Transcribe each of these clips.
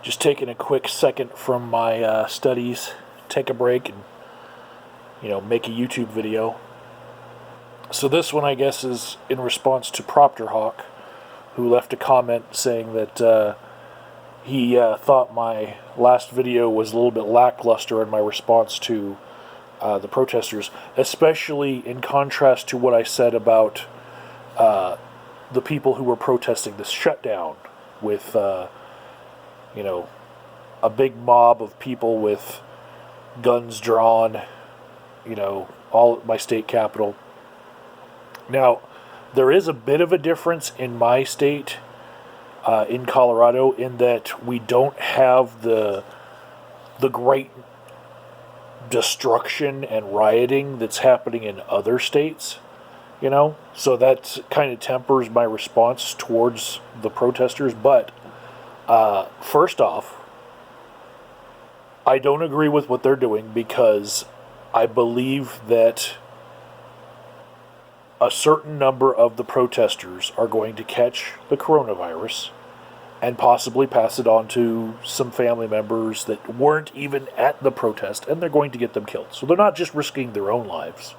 Just taking a quick second from my studies, take a break, and make a YouTube video. So this one, I guess, is in response to Propter Hawk, who left a comment saying that he thought my last video was a little bit lackluster in my response to the protesters, especially in contrast to what I said about the people who were protesting this shutdown with, a big mob of people with guns drawn, all at my state capitol. Now, there is a bit of a difference in my state, in Colorado, in that we don't have the great destruction and rioting that's happening in other states, So that kind of tempers my response towards the protesters. But first off, I don't agree with what they're doing because I believe that a certain number of the protesters are going to catch the coronavirus and possibly pass it on to some family members that weren't even at the protest, and they're going to get them killed. So they're not just risking their own lives.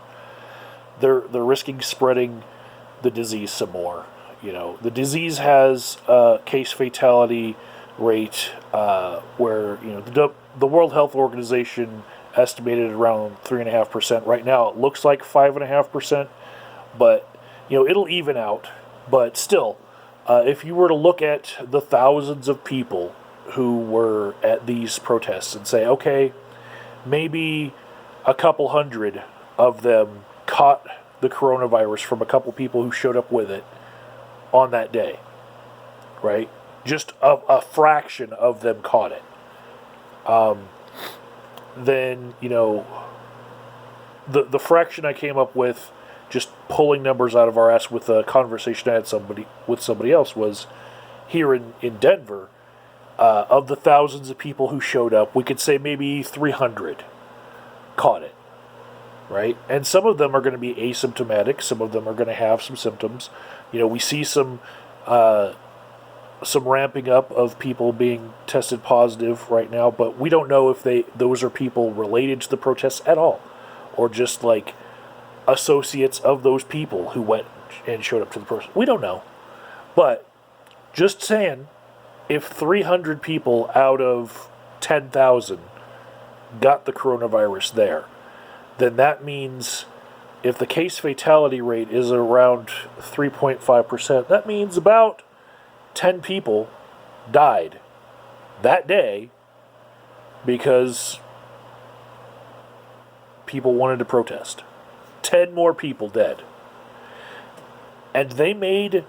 They're risking spreading the disease some more. The disease has a case fatality rate where the World Health Organization estimated around 3.5%. Right now, it looks like 5.5%, but it'll even out. But still, if you were to look at the thousands of people who were at these protests and say, okay, maybe a couple hundred of them caught the coronavirus from a couple people who showed up with it on that day, right? Just a fraction of them caught it. Then, the fraction I came up with, just pulling numbers out of our ass with a conversation I had with somebody else, was here in Denver, of the thousands of people who showed up, we could say maybe 300 caught it, right? And some of them are going to be asymptomatic. Some of them are going to have some symptoms. We see some ramping up of people being tested positive right now, but we don't know if those are people related to the protests at all, or just like associates of those people who went and showed up to the protest. We don't know. But just saying, if 300 people out of 10,000 got the coronavirus there, then that means if the case fatality rate is around 3.5%, that means about 10 people died that day because people wanted to protest. 10 more people dead. And they made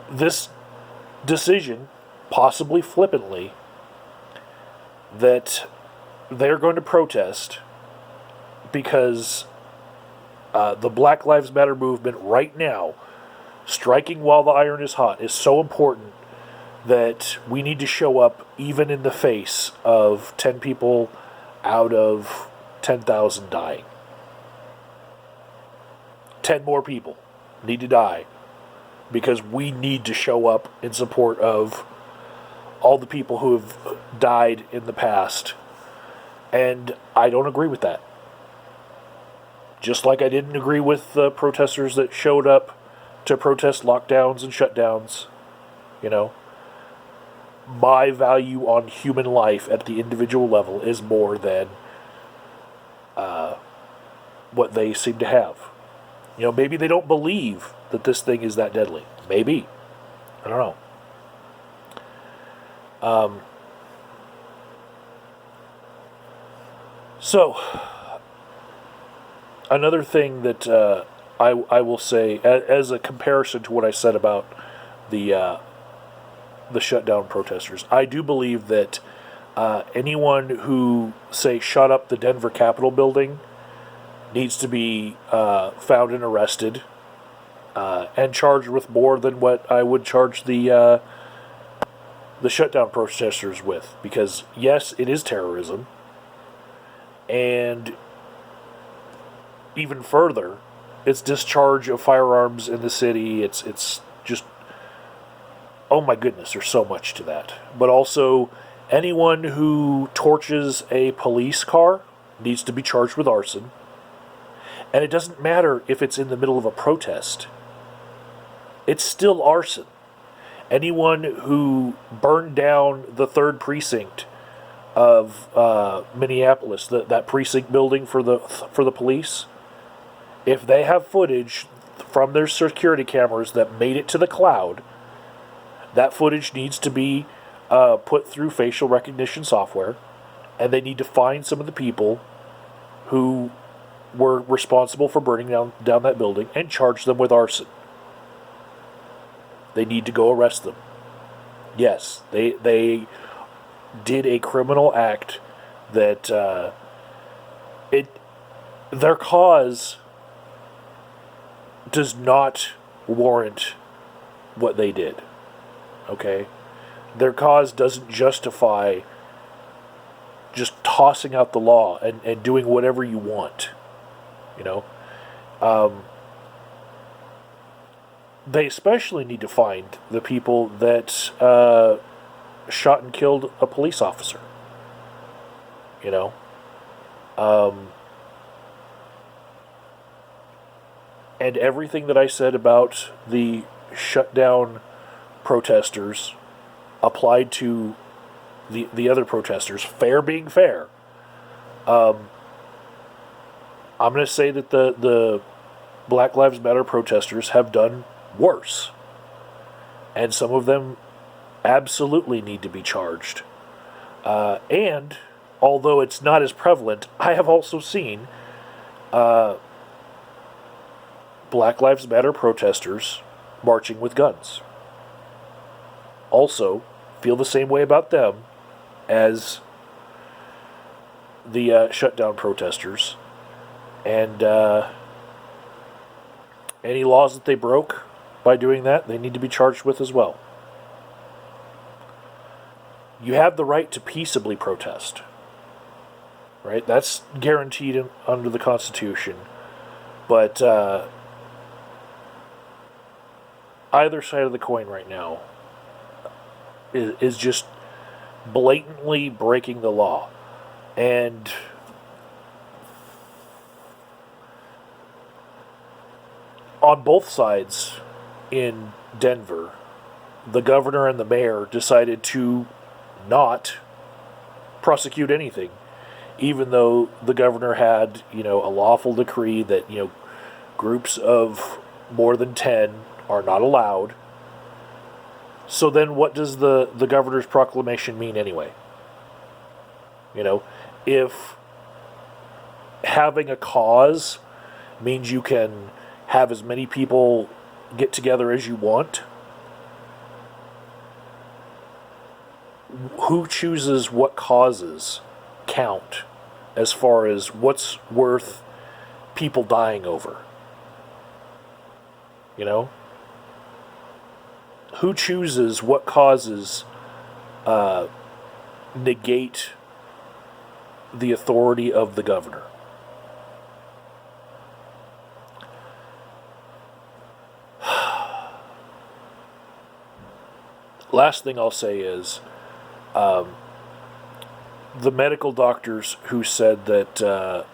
this decision, possibly flippantly, that they're going to protest because the Black Lives Matter movement right now, striking while the iron is hot, is so important that we need to show up even in the face of 10 people out of 10,000 dying. 10 more people need to die because we need to show up in support of all the people who have died in the past. And I don't agree with that. Just like I didn't agree with the protesters that showed up to protest lockdowns and shutdowns. My value on human life at the individual level is more than what they seem to have. Maybe they don't believe that this thing is that deadly. Maybe. I don't know. So, another thing that I will say, as a comparison to what I said about the shutdown protesters, I do believe that anyone who, say, shot up the Denver Capitol building needs to be found and arrested and charged with more than what I would charge the shutdown protesters with. Because, yes, it is terrorism. And even further, it's discharge of firearms in the city. It's just, oh my goodness, there's so much to that. But also, Anyone who torches a police car needs to be charged with arson. And it doesn't matter if it's in the middle of a protest. It's still arson. Anyone who burned down the 3rd precinct of Minneapolis, that precinct building for the police, if they have footage from their security cameras that made it to the cloud, that footage needs to be put through facial recognition software, and they need to find some of the people who were responsible for burning down that building and charge them with arson. They need to go arrest them. Yes, they did a criminal act that their cause does not warrant what they did. Okay? Their cause doesn't justify just tossing out the law and doing whatever you want. You know? They especially need to find the people that shot and killed a police officer. You know? And everything that I said about the shutdown protesters applied to the other protesters, fair being fair. I'm going to say that the Black Lives Matter protesters have done worse. And some of them absolutely need to be charged. And, although it's not as prevalent, I have also seen Black Lives Matter protesters marching with guns. Also, feel the same way about them as the shutdown protesters. And any laws that they broke by doing that, they need to be charged with as well. You have the right to peaceably protest. Right? That's guaranteed under the Constitution. But either side of the coin right now is just blatantly breaking the law. And on both sides in Denver, the governor and the mayor decided to not prosecute anything, even though the governor had, a lawful decree that, groups of more than 10 are not allowed. So then what does the governor's proclamation mean anyway? If having a cause means you can have as many people get together as you want, who chooses what causes count as far as what's worth people dying over? Who chooses what causes negate the authority of the governor? Last thing I'll say is the medical doctors who said that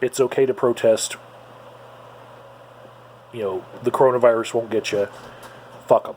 it's okay to protest, the coronavirus won't get you, fuck them.